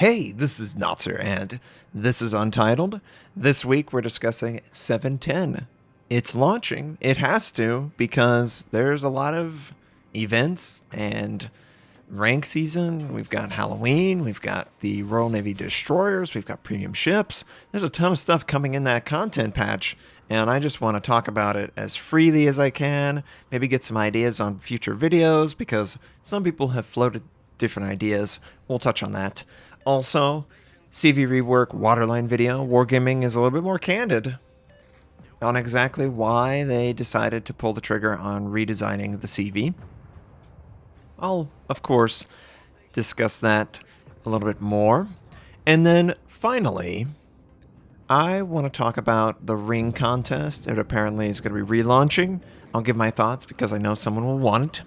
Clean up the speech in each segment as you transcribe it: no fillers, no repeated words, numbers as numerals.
Hey, this is Notser, and this is Untitled. This week we're discussing 710. It's launching. It has to, because there's a lot of events and rank season. We've got Halloween, we've got the Royal Navy destroyers, we've got premium ships. There's a ton of stuff coming in that content patch, and I just want to talk about it as freely as I can, maybe get some ideas on future videos, because some people have floated different ideas. We'll touch on that. Also, CV Rework Waterline video, Wargaming is a little bit more candid on exactly why they decided to pull the trigger on redesigning the CV. I'll, of course, discuss that a little bit more. And then, finally, I want to talk about the ring contest. It apparently is going to be relaunching. I'll give my thoughts because I know someone will want it.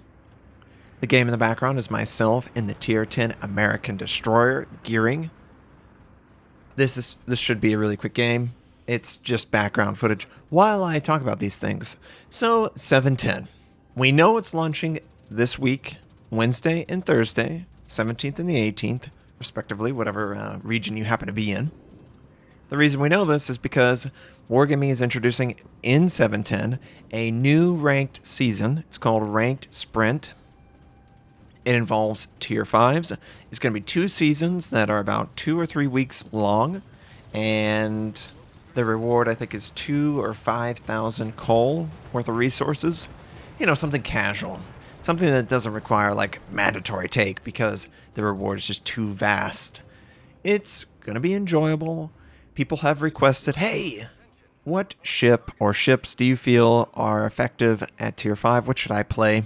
The game in the background is myself in the Tier 10 American Destroyer gearing. This should be a really quick game. It's just background footage while I talk about these things. So, 710. We know it's launching this week, Wednesday and Thursday, 17th and the 18th, respectively, whatever region you happen to be in. The reason we know this is because Wargaming is introducing in 710 a new ranked season. It's called Ranked Sprint. It involves Tier 5s. It's going to be 2 seasons that are about 2 or 3 weeks long, and the reward, I think, is 2 or 5,000 coal worth of resources. You know, something casual. Something that doesn't require, like, mandatory take, because the reward is just too vast. It's going to be enjoyable. People have requested, hey, what ship or ships do you feel are effective at Tier 5? What should I play?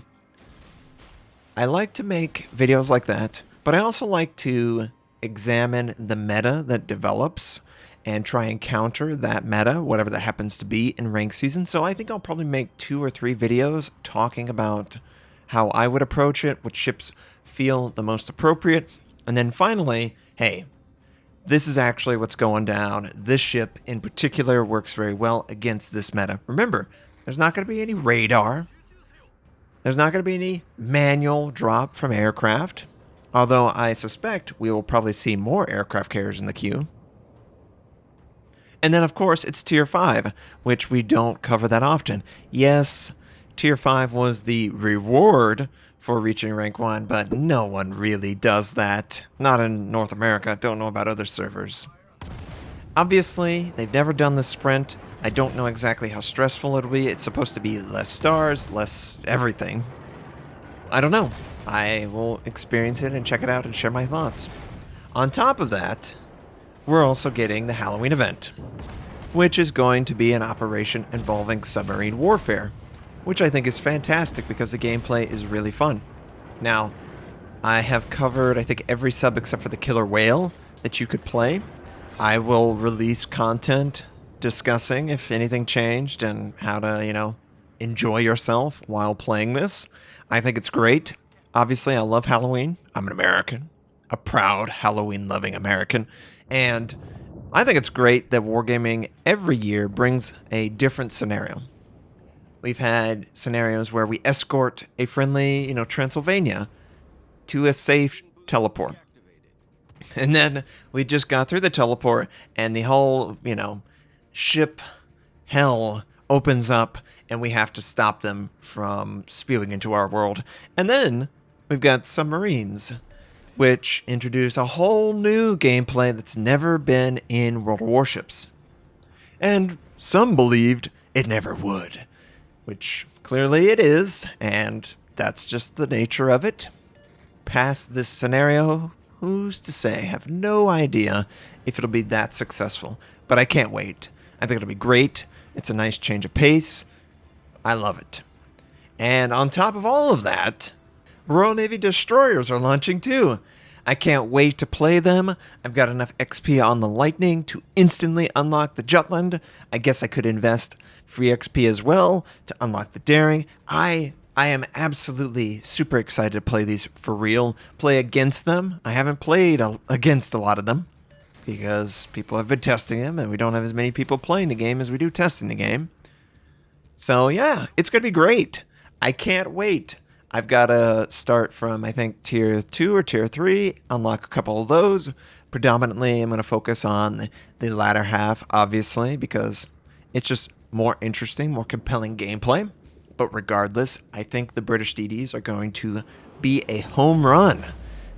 I like to make videos like that, but I also like to examine the meta that develops and try and counter that meta, whatever that happens to be in rank season. So I think I'll probably make 2 or 3 videos talking about how I would approach it, which ships feel the most appropriate. And then finally, hey, this is actually what's going down. This ship in particular works very well against this meta. Remember, there's not going to be any radar. There's not going to be any manual drop from aircraft, although I suspect we will probably see more aircraft carriers in the queue. And then, of course, it's Tier 5, which we don't cover that often. Yes, Tier 5 was the reward for reaching rank 1, but no one really does that. Not in North America. Don't know about other servers. Obviously, they've never done this sprint. I don't know exactly how stressful it'll be. It's supposed to be less stars, less everything. I don't know. I will experience it and check it out and share my thoughts. On top of that, we're also getting the Halloween event, which is going to be an operation involving submarine warfare, which I think is fantastic because the gameplay is really fun. Now, I have covered, I think, every sub except for the killer whale that you could play. I will release content discussing if anything changed and how to, enjoy yourself while playing this. I think it's great. Obviously, I love Halloween. I'm an American, a proud Halloween-loving American, and I think it's great that Wargaming every year brings a different scenario. We've had scenarios where we escort a friendly, Transylvania to a safe teleport. And then we just got through the teleport and the whole, ship hell opens up and we have to stop them from spewing into our world. And then we've got submarines, which introduce a whole new gameplay that's never been in World of Warships. And some believed it never would, which clearly it is, and that's just the nature of it. Past this scenario, who's to say? I have no idea if it'll be that successful, but I can't wait. I think it'll be great. It's a nice change of pace. I love it. And on top of all of that, Royal Navy destroyers are launching too. I can't wait to play them. I've got enough XP on the Lightning to instantly unlock the Jutland. I guess I could invest free XP as well to unlock the Daring. I am absolutely super excited to play these for real. Play against them. I haven't played against a lot of them, because people have been testing them, and we don't have as many people playing the game as we do testing the game. So yeah, it's going to be great. I can't wait. I've got to start from, I think, Tier 2 or Tier 3, unlock a couple of those, Predominantly, I'm going to focus on the latter half, obviously, because it's just more interesting, more compelling gameplay. But regardless, I think the British DDs are going to be a home run.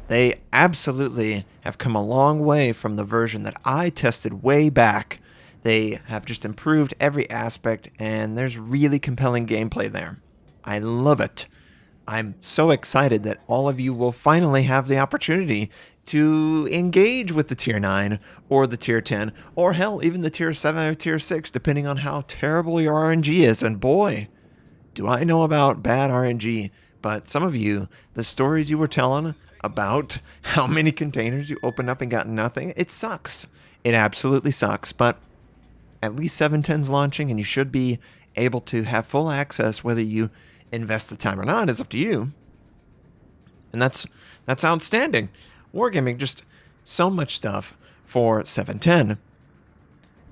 They absolutely have come a long way from the version that I tested way back. They have just improved every aspect, and there's really compelling gameplay there. I love it. I'm so excited that all of you will finally have the opportunity to engage with the Tier 9 or the Tier 10, or hell, even the Tier 7 or Tier 6, depending on how terrible your RNG is. And boy, do I know about bad RNG. But some of you, the stories you were telling about how many containers you opened up and got nothing, it sucks. It absolutely sucks. But at least 710's launching, and you should be able to have full access whether you invest the time or not is up to you. And that's outstanding. Wargaming, just so much stuff for 710.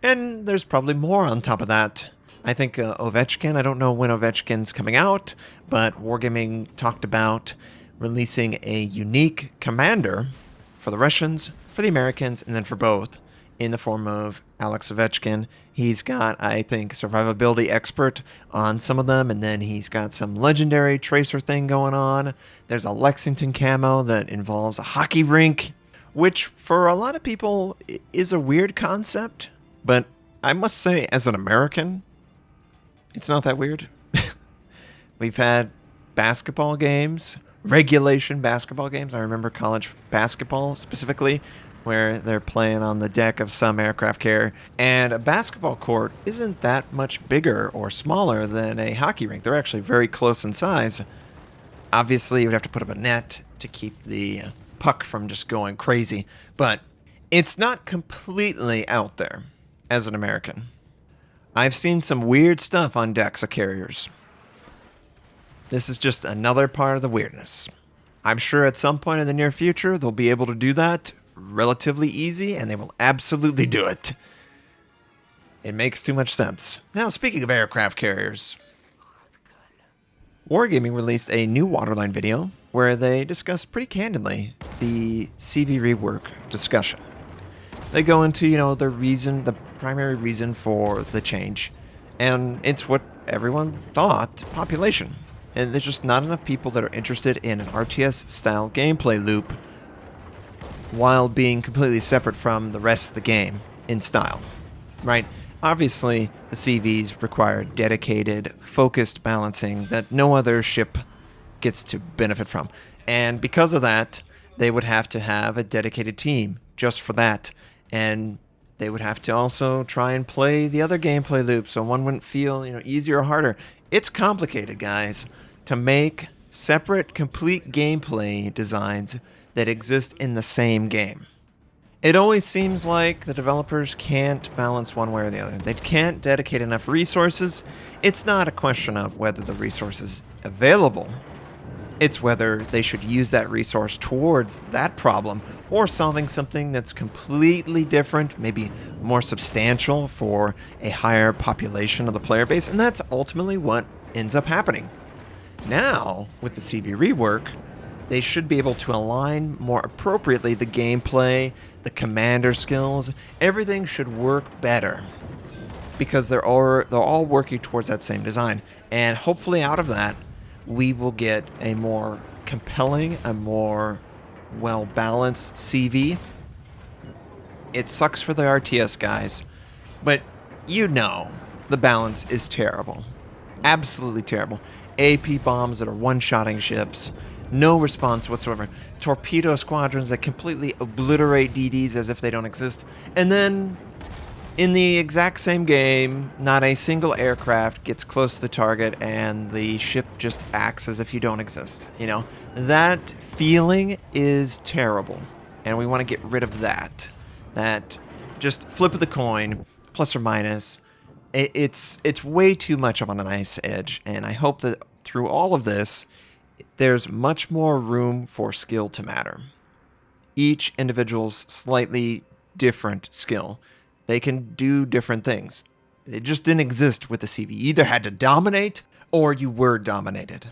And there's probably more on top of that. I think Ovechkin, I don't know when Ovechkin's coming out, but Wargaming talked about releasing a unique commander for the Russians, for the Americans, and then for both, in the form of Alex Ovechkin. He's got, I think, survivability expert on some of them, and then he's got some legendary tracer thing going on. There's a Lexington camo that involves a hockey rink, which for a lot of people is a weird concept, but I must say, as an American, it's not that weird. We've had basketball games, regulation basketball games. I remember college basketball specifically, where they're playing on the deck of some aircraft carrier, and a basketball court isn't that much bigger or smaller than a hockey rink. They're actually very close in size. Obviously, you would have to put up a net to keep the puck from just going crazy, but it's not completely out there as an American. I've seen some weird stuff on decks of carriers. This is just another part of the weirdness. I'm sure at some point in the near future, they'll be able to do that relatively easy, and they will absolutely do it. It makes too much sense. Now, speaking of aircraft carriers, Wargaming released a new Waterline video where they discuss pretty candidly the CV rework discussion. They go into, the primary reason for the change, and it's what everyone thought: population. And there's just not enough people that are interested in an RTS-style gameplay loop while being completely separate from the rest of the game in style, right? Obviously, the CVs require dedicated, focused balancing that no other ship gets to benefit from. And because of that, they would have to have a dedicated team just for that. And they would have to also try and play the other gameplay loops so one wouldn't feel, easier or harder. It's complicated, guys, to make separate, complete gameplay designs that exist in the same game. It always seems like the developers can't balance one way or the other. They can't dedicate enough resources. It's not a question of whether the resource is available. It's whether they should use that resource towards that problem or solving something that's completely different, maybe more substantial for a higher population of the player base, and that's ultimately what ends up happening. Now, with the CV rework, they should be able to align more appropriately the gameplay, the commander skills. Everything should work better because they're all working towards that same design. And hopefully out of that, we will get a more compelling, a more well-balanced CV. It sucks for the RTS guys, but the balance is terrible. Absolutely terrible. AP bombs that are one-shotting ships. No response whatsoever. Torpedo squadrons that completely obliterate DDs as if they don't exist. And then, in the exact same game, not a single aircraft gets close to the target and the ship just acts as if you don't exist. That feeling is terrible. And we want to get rid of that. That just flip of the coin, plus or minus. It's way too much of on a nice edge. And I hope that through all of this, there's much more room for skill to matter. Each individual's slightly different skill. They can do different things. It just didn't exist with the CV. You either had to dominate or you were dominated.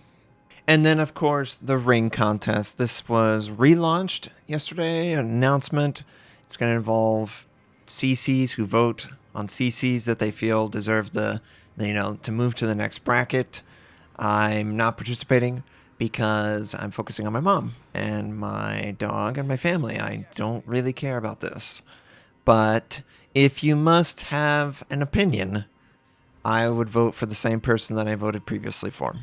And then, of course, the ring contest. This was relaunched yesterday, an announcement. It's going to involve CCs who vote on CCs that they feel deserve to move to the next bracket. I'm not participating because I'm focusing on my mom and my dog and my family. I don't really care about this. But if you must have an opinion, I would vote for the same person that I voted previously for,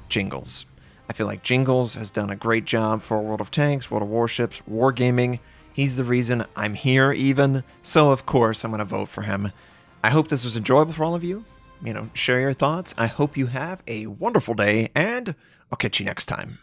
Jingles. I feel like Jingles has done a great job for World of Tanks, World of Warships, Wargaming. He's the reason I'm here even, so of course I'm going to vote for him. I hope this was enjoyable for all of you. Share your thoughts. I hope you have a wonderful day, and I'll catch you next time.